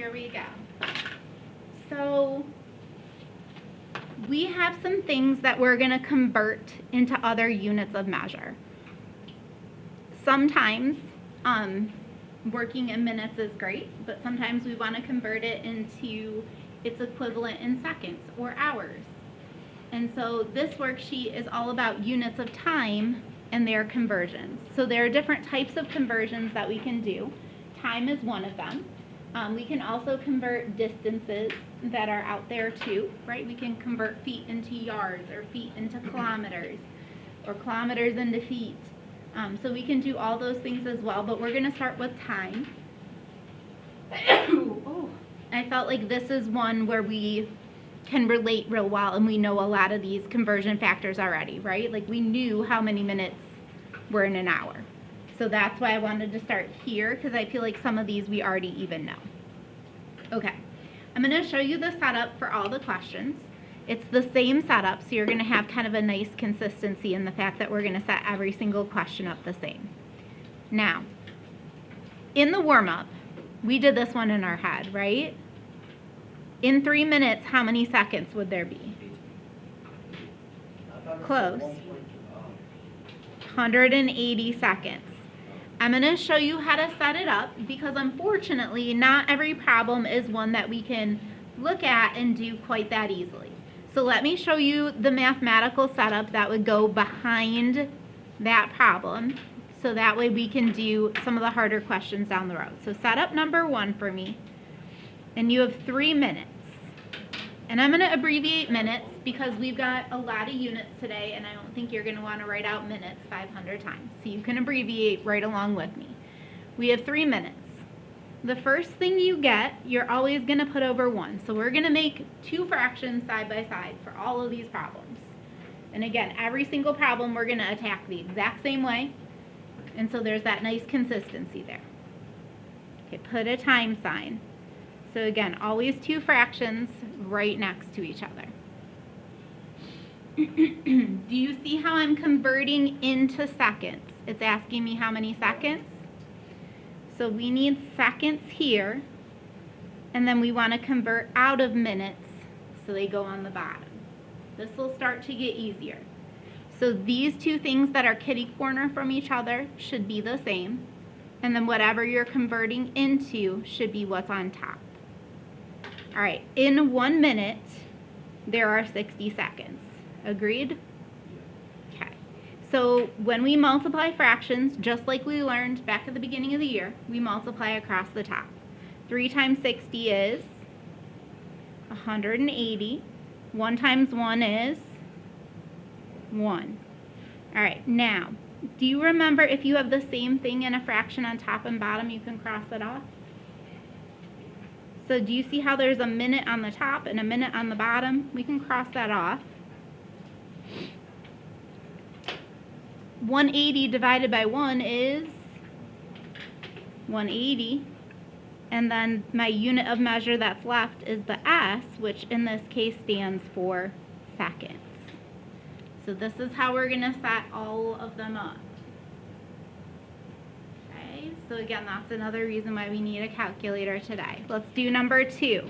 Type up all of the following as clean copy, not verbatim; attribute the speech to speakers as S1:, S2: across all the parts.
S1: here we go. So we have some things that we're going to convert into other units of measure. Sometimes working in minutes is great, but sometimes we want to convert it into its equivalent in seconds or hours. And so this worksheet is all about units of time and their conversions. So there are different types of conversions that we can do. Time is one of them. We can also convert distances that are out there too, right? We can convert feet into yards or feet into kilometers or kilometers into feet. So we can do all those things as well, but we're going to start with time. Oh, I felt like this is one where we can relate real well, and we know a lot of these conversion factors already, right? Like we knew how many minutes were in an hour. So that's why I wanted to start here, because I feel like some of these we already even know. Okay, I'm going to show you the setup for all the questions. It's the same setup, so you're going to have kind of a nice consistency in the fact that we're going to set every single question up the same. Now, in the warm-up, we did this one in our head, right? In 3 minutes, how many seconds would there be? Close. 180 seconds. I'm going to show you how to set it up because unfortunately not every problem is one that we can look at and do quite that easily. So let me show you the mathematical setup that would go behind that problem so that way we can do some of the harder questions down the road. So setup number 1 for me, and you have 3 minutes. And I'm going to abbreviate minutes because we've got a lot of units today and I don't think you're going to want to write out minutes 500 times. So you can abbreviate right along with me. We have 3 minutes. The first thing you get, you're always going to put over 1. So we're going to make 2 fractions side by side for all of these problems. And again, every single problem we're going to attack the exact same way. And so there's that nice consistency there. Okay, put a time sign. So again, always 2 fractions right next to each other. Do you see how I'm converting into seconds? It's asking me how many seconds. So we need seconds here, and then we want to convert out of minutes, so they go on the bottom. This will start to get easier. So these 2 things that are kitty corner from each other should be the same, and then whatever you're converting into should be what's on top. All right, in 1 minute, there are 60 seconds. Agreed? Okay. So when we multiply fractions, just like we learned back at the beginning of the year, we multiply across the top. 3 times 60 is 180. 1 times 1 is 1. All right, now, do you remember if you have the same thing in a fraction on top and bottom, you can cross it off? So do you see how there's a minute on the top and a minute on the bottom? We can cross that off. 180 divided by 1 is 180. And then my unit of measure that's left is the S, which in this case stands for seconds. So this is how we're going to set all of them up. So again, that's another reason why we need a calculator today. Let's do number 2.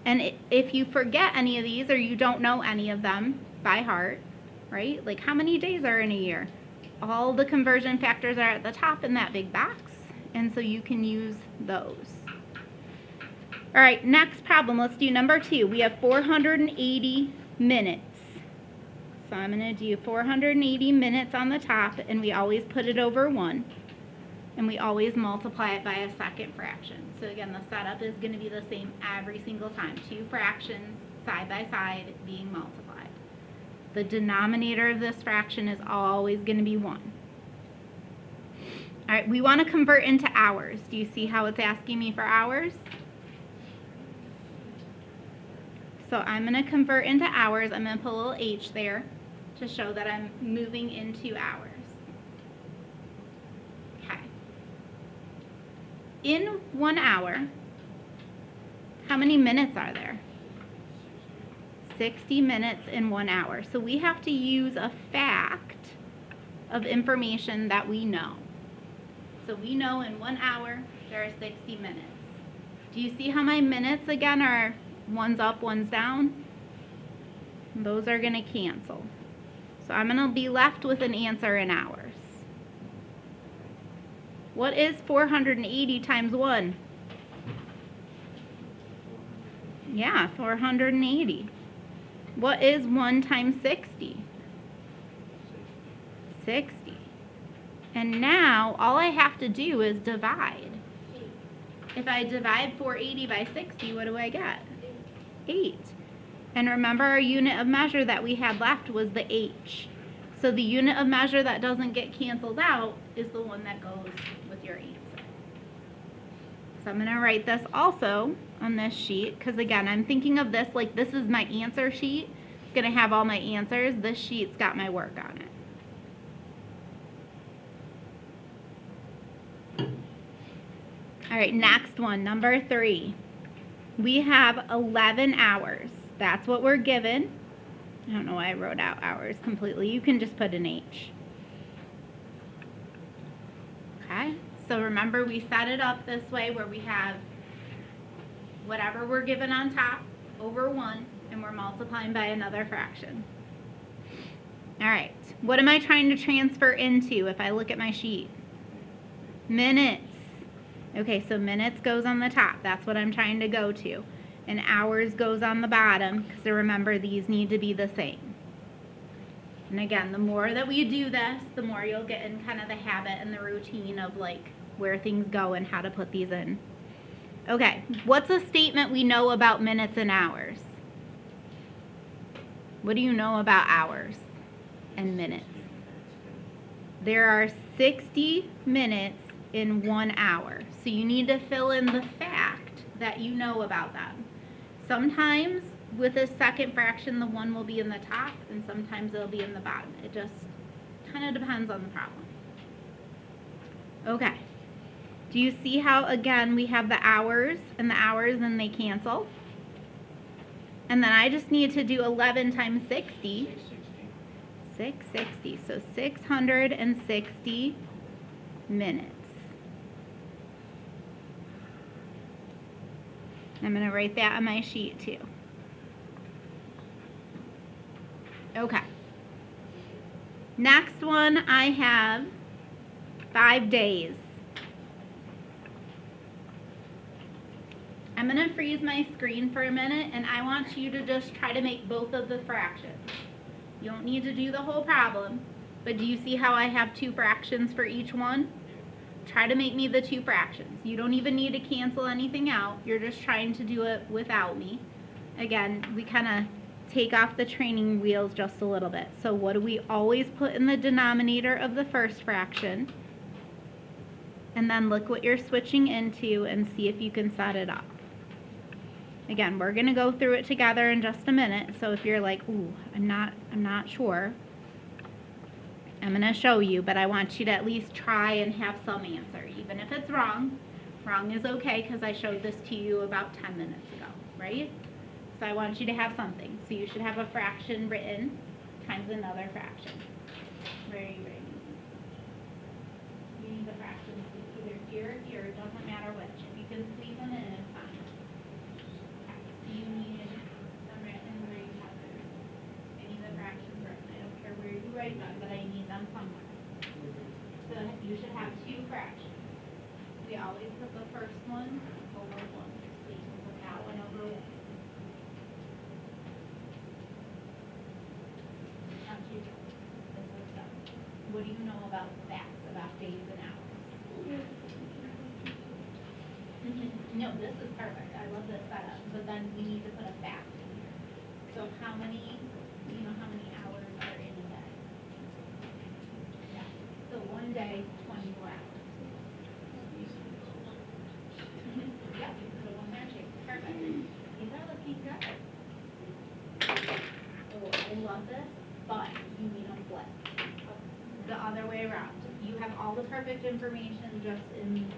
S1: And if you forget any of these or you don't know any of them by heart, right? Like how many days are in a year? All the conversion factors are at the top in that big box, and so you can use those. All right, next problem. Let's do number 2. We have 480 minutes. So I'm going to do 480 minutes on the top, and we always put it over 1. And we always multiply it by a second fraction. So again, the setup is going to be the same every single time. 2 fractions side by side being multiplied. The denominator of this fraction is always going to be 1. All right, we want to convert into hours. Do you see how it's asking me for hours? So I'm going to convert into hours. I'm going to put a little h there to show that I'm moving into hours. Okay. In 1 hour, how many minutes are there? 60 minutes in 1 hour. So we have to use a fact of information that we know. So we know in 1 hour, there are 60 minutes. Do you see how my minutes again are one's up, one's down? Those are gonna cancel. So I'm gonna be left with an answer in hours. What is 480 times 1? Yeah, 480. What is 1 times 60? 60. And now all I have to do is divide. If I divide 480 by 60, what do I get? 8. And remember, our unit of measure that we had left was the H. So the unit of measure that doesn't get canceled out is the one that goes with your answer. So I'm going to write this also on this sheet, because again, I'm thinking of this like this is my answer sheet. It's going to have all my answers. This sheet's got my work on it. All right, next one, number 3. We have 11 hours. That's what we're given. I don't know why I wrote out hours completely. You can just put an H. Okay, so remember we set it up this way where we have whatever we're given on top over 1, and we're multiplying by another fraction. All right, what am I trying to transfer into if I look at my sheet? Minutes. Okay, so minutes goes on the top. That's what I'm trying to go to. And hours goes on the bottom, because remember, these need to be the same. And again, the more that we do this, the more you'll get in kind of the habit and the routine of like where things go and how to put these in. Okay, what's a statement we know about minutes and hours? What do you know about hours and minutes? There are 60 minutes in 1 hour. So you need to fill in the fact that you know about them. Sometimes with a second fraction, the 1 will be in the top, and sometimes it'll be in the bottom. It just kind of depends on the problem. Okay. Do you see how, again, we have the hours, and they cancel? And then I just need to do 11 times 60. 660. So 660 minutes. I'm going to write that on my sheet too. Okay. Next one, I have 5 days. I'm going to freeze my screen for a minute, and I want you to just try to make both of the fractions. You don't need to do the whole problem, but do you see how I have 2 fractions for each one? Try to make me the 2 fractions. You don't even need to cancel anything out. You're just trying to do it without me. Again, we kind of take off the training wheels just a little bit. So what do we always put in the denominator of the first fraction? And then look what you're switching into and see if you can set it up. Again, we're going to go through it together in just a minute. So if you're like, ooh, I'm not sure, I'm going to show you, but I want you to at least try and have some answer. Even if it's wrong, wrong is okay, because I showed this to you about 10 minutes ago, right? So I want you to have something. So you should have a fraction written times another fraction. Where are you writing? You need the fractions either here or here. It doesn't matter which. If you can squeeze them in, it's fine. Okay. So you need them written where you have them. I need the fractions written. I don't care where you write them, but I need them somewhere. So you should have 2 fractions. We always put the first one over 1. So you can put that one over 1. What do you know about facts, about days and hours? No, this is perfect. I love this setup. But then we need to put a fact in here. So how many, you know how many hours are in a day? Yeah. So 1 day, 24 hours. Yep, you put a 1 there too. Perfect. These are looking good. Oh, I love this, but you need them flipped. The other way around. You have all the perfect information just in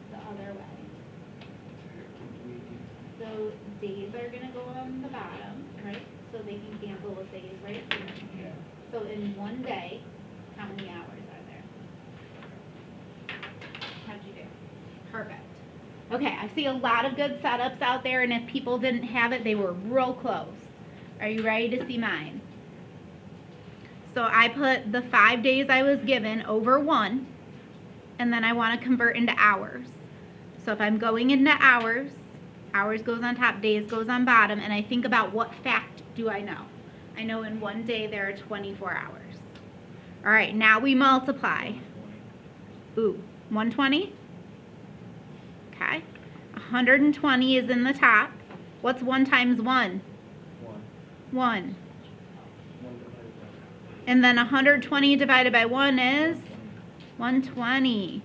S1: the other way. So days are going to go on the bottom, right? So they can cancel with days right here. Yeah. So in 1 day, how many hours are there? Okay, I see a lot of good setups out there, and if people didn't have it, they were real close. Are you ready to see mine? So I put the 5 days I was given over 1, and then I want to convert into hours. So if I'm going into hours, hours goes on top, days goes on bottom, and I think about what fact do I know. I know in one day there are 24 hours. All right, now we multiply. Ooh, 120? Okay. 120 is in the top. What's 1 times 1? 1. And then 120 divided by 1 is 120.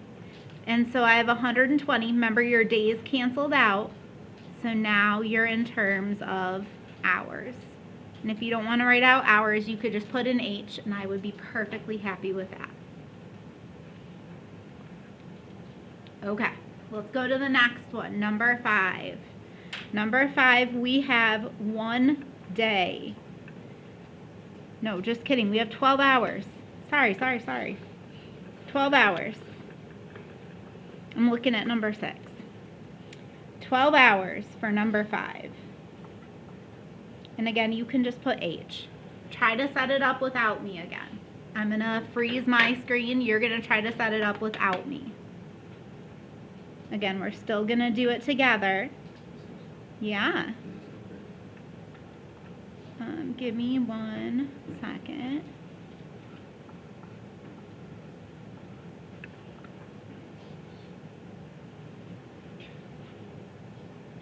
S1: And so I have 120. Remember, your days canceled out. So now you're in terms of hours. And if you don't want to write out hours, you could just put an H, and I would be perfectly happy with that. Okay, let's go to the next one, number 5. Number 5, we have 1 day. No, just kidding. We have 12 hours. Sorry. 12 hours. I'm looking at number 6. 12 hours for number 5. And again, you can just put H. Try to set it up without me again. I'm going to freeze my screen. You're going to try to set it up without me. Again, we're still going to do it together. Yeah. Give me 1 second.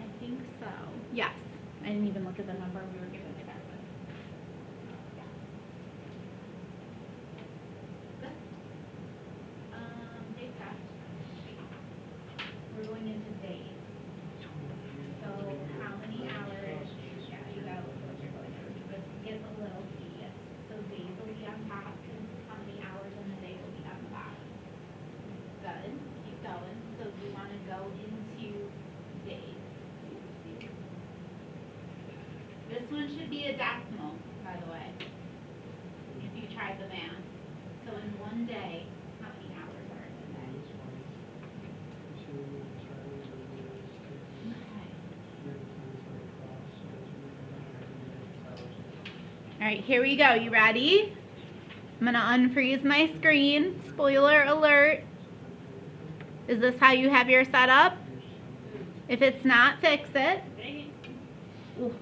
S1: I think so. Yes. I didn't even look at the number we were given to that with. Yes. Good. Days left. We're going into days. So how many hours? Yeah, you got to look what you're going through. This gets a little tedious. So days will be on top, and how many hours in the day will be on the bottom. Good. Keep going. So you want to go into days. This one should be a decimal, by the way, if you tried the math. So in one day, how many hours are in a day? Okay. All right, here we go. You ready? I'm going to unfreeze my screen. Spoiler alert. Is this how you have your setup? If it's not, fix it. Ooh.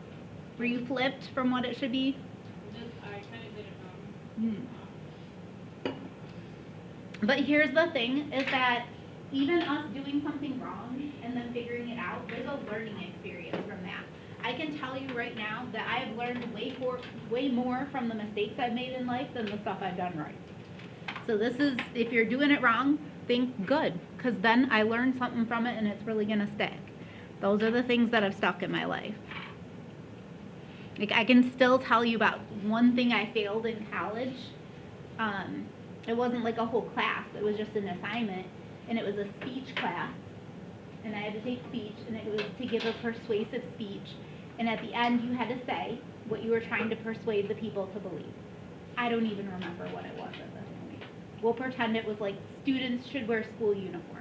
S1: Were you flipped from what it should be?
S2: I kind of did it wrong.
S1: But here's the thing, is that even us doing something wrong and then figuring it out, there's a learning experience from that. I can tell you right now that I have learned way more from the mistakes I've made in life than the stuff I've done right. So this is, if you're doing it wrong, think good, because then I learned something from it and it's really going to stick. Those are the things that have stuck in my life. Like, I can still tell you about one thing I failed in college. It wasn't like a whole class, it was just an assignment, and it was a speech class, and I had to take speech, and it was to give a persuasive speech, and at the end you had to say what you were trying to persuade the people to believe. I don't even remember what it was at this point. We'll pretend it was like students should wear school uniforms.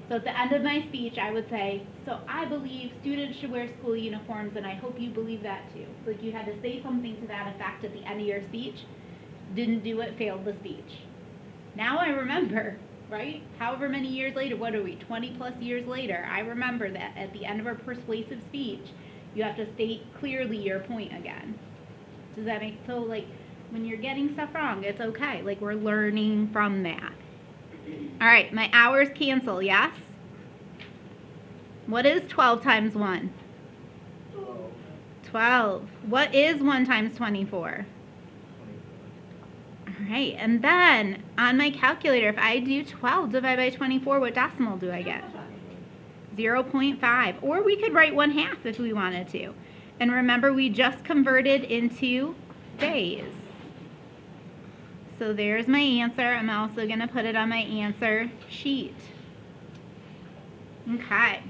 S1: So at the end of my speech, I would say, so I believe students should wear school uniforms, and I hope you believe that too. Like, you had to say something to that effect at the end of your speech. Didn't do it, failed the speech. Now I remember, right? However many years later, what are we, 20 plus years later, I remember that at the end of a persuasive speech, you have to state clearly your point again. Does that make, so like, when you're getting stuff wrong, it's okay. Like, we're learning from that. All right, my hours cancel, yes? What is 12 times 1? 12. What is 1 times 24? All right, and then on my calculator, if I do 12 divided by 24, what decimal do I get? 0.5. Or we could write 1/2 if we wanted to. And remember, we just converted into days. So there's my answer. I'm also going to put it on my answer sheet. Okay.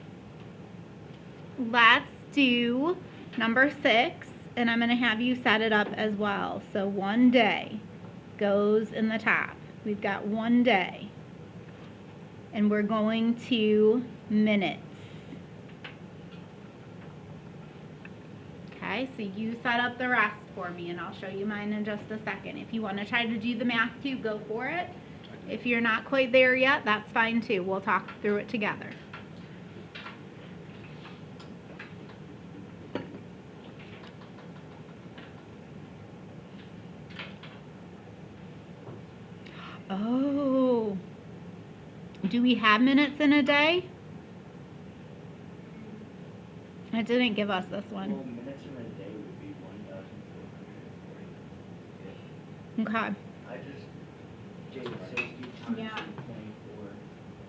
S1: Let's do number 6, and I'm going to have you set it up as well. So 1 day goes in the top. We've got 1 day. And we're going to minutes. Okay, so you set up the rest for me, and I'll show you mine in just a second. If you want to try to do the math too, go for it. If you're not quite there yet, that's fine too. We'll talk through it together. Oh, do we have minutes in a day? It didn't give us this
S3: Well,
S1: one.
S3: minutes in a day would be 1,440.
S1: Okay.
S3: I just did 60 times
S1: Yeah.
S3: 24.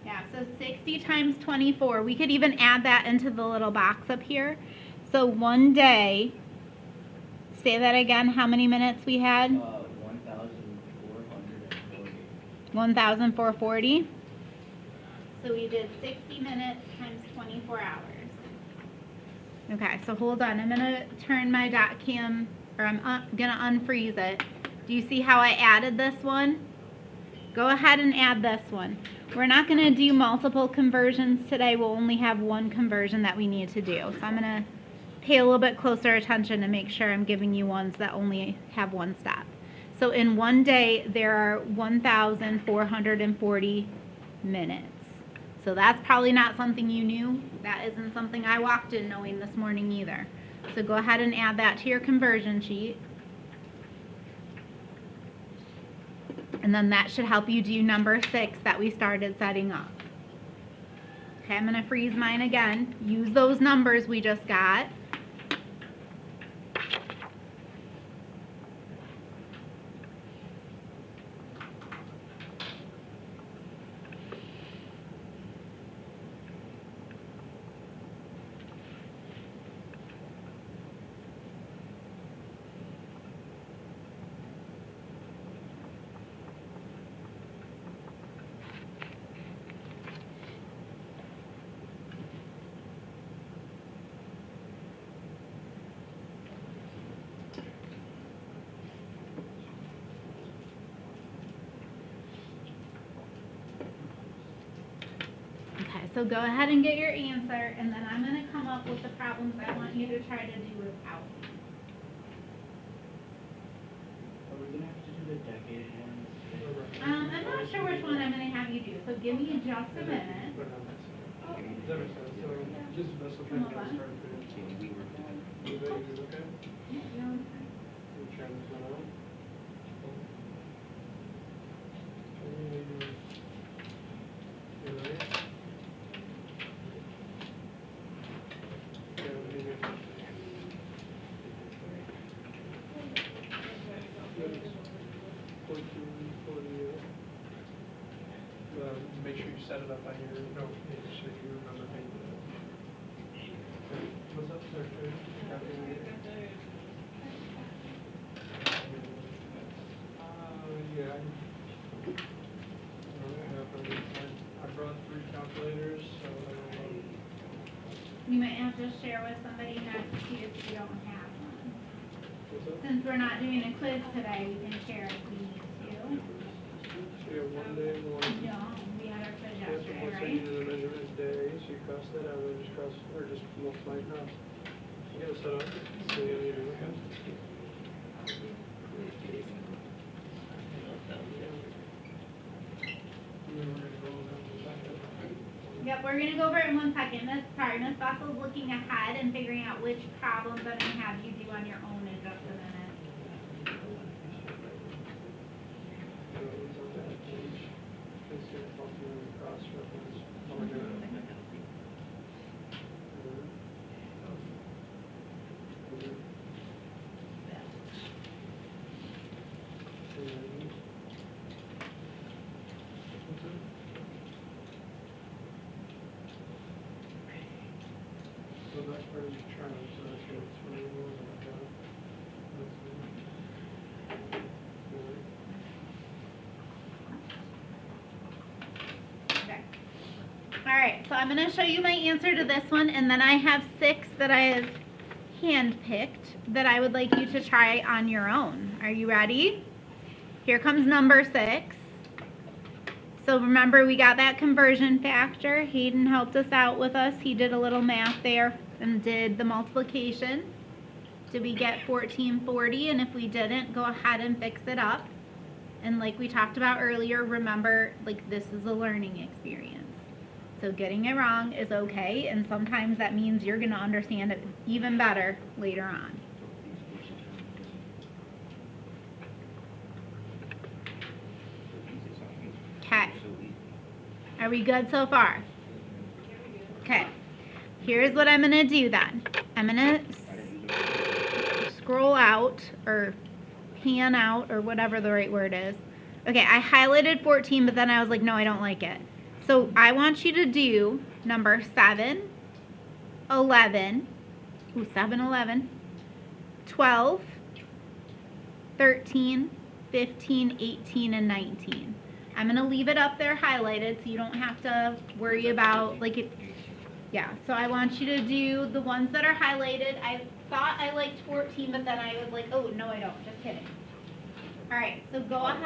S1: Yeah, so 60 times 24. We could even add that into the little box up here. So one day, say that again, how many minutes we had?
S3: 1,440.
S1: 1,440. So we did 60 minutes times 24 hours. Okay, so hold on. I'm going to turn my dot cam, or I'm going to unfreeze it. Do you see how I added this one? Go ahead and add this one. We're not going to do multiple conversions today. We'll only have one conversion that we need to do. So I'm going to pay a little bit closer attention to make sure I'm giving you ones that only have one step. So in one day, there are 1,440 minutes. So that's probably not something you knew. That isn't something I walked in knowing this morning either. So go ahead and add that to your conversion sheet. And then that should help you do number 6 that we started setting up. Okay, I'm going to freeze mine again. Use those numbers we just got. Okay, so go ahead and get your answer, and then I'm going to come up with the problems I want you to try to do without.
S3: Are we going to have to do the decade ones?
S1: I'm not sure which one I'm going to have you do, so give me just a minute.
S4: That makes sense. So just mess with
S1: Come
S4: that.
S1: on.
S4: Start finishing. You okay? You try this one out? You ready? Yeah, what do you do? Good. 1448. Make sure you set it up on your, no, make sure you remember how you do it. What's up, sir? Yeah. I brought 3 calculators, so I don't know.
S1: You might have to share with somebody next to you if you don't have one.
S4: What's up?
S1: Since we're not doing a quiz today, we can share if we need to.
S4: So you have 1 day, 1.
S1: No, we had our quiz
S4: Yes,
S1: yesterday,
S4: once I
S1: right?
S4: needed a measurement day, so you cross that out, or just cross, or just multiply it out. You gotta set up, so you need to look at.
S1: Yep, we're gonna go over it in 1 second. Miss Vessel's looking ahead and figuring out which problems I'm gonna have you do on your own in just a minute.
S4: So that's part of your term, so that's your 21 and a half.
S1: Okay. All right, so I'm gonna show you my answer to this one, and then I have 6 that I have handpicked that I would like you to try on your own. Are you ready? Here comes number 6. So remember, we got that conversion factor. Hayden helped us out with us. He did a little math there and did the multiplication. Did we get 1440? And if we didn't, go ahead and fix it up. And like we talked about earlier, remember, like, this is a learning experience. So getting it wrong is okay, and sometimes that means you're going to understand it even better later on. Okay. Are we good so far? Okay. Here's what I'm going to do then. I'm going to scroll out or pan out or whatever the right word is. Okay, I highlighted 14, but then I was like, no, I don't like it. So I want you to do number 7, 11, 7, 11, 12, 13, 15, 18, and 19. I'm going to leave it up there highlighted so you don't have to worry about, like, it. Yeah, so I want you to do the ones that are highlighted. I thought I liked 14, but then I was like, oh, no, I don't. Just kidding. All right, so go ahead.